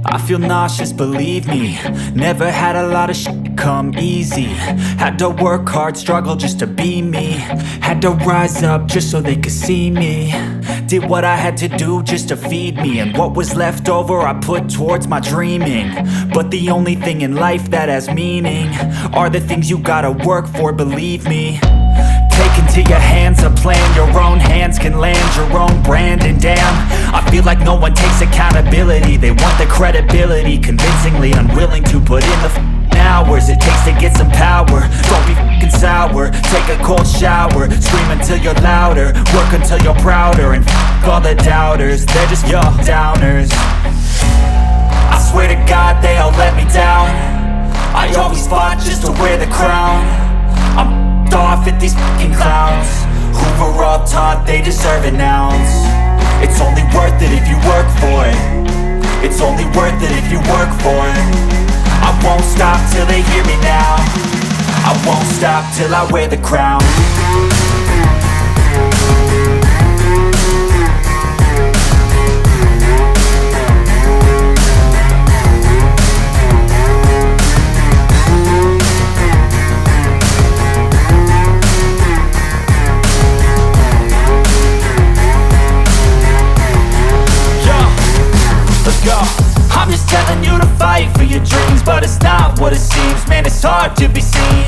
I feel nauseous, believe me. Never had a lot of shit come easy. Had to work hard, struggle just to be me. Had to rise up just so they could see me. Did what I had to do just to feed me, and what was left over I put towards my dreaming. But the only thing in life that has meaning are the things you gotta work for, believe me. Take into your hands a plan, your own hands can land your own brand. And damn, I feel like no one takes accountability. They want the credibility, convincingly unwilling to put in the hours it takes to get some power. Don't be f***ing sour, take a cold shower. Scream until you're louder, work until you're prouder. And f*** all the doubters, they're just your downers. I swear to God they all let me down. I always fought just to wear the crown. I'm off at these fucking clowns who were all taught they deserve an ounce. It's only worth it if you work for it. It's only worth it if you work for it. I won't stop till they hear me now. I won't stop till I wear the crown. I'm just telling you to fight for your dreams, but it's not what it seems. Man, it's hard to be seen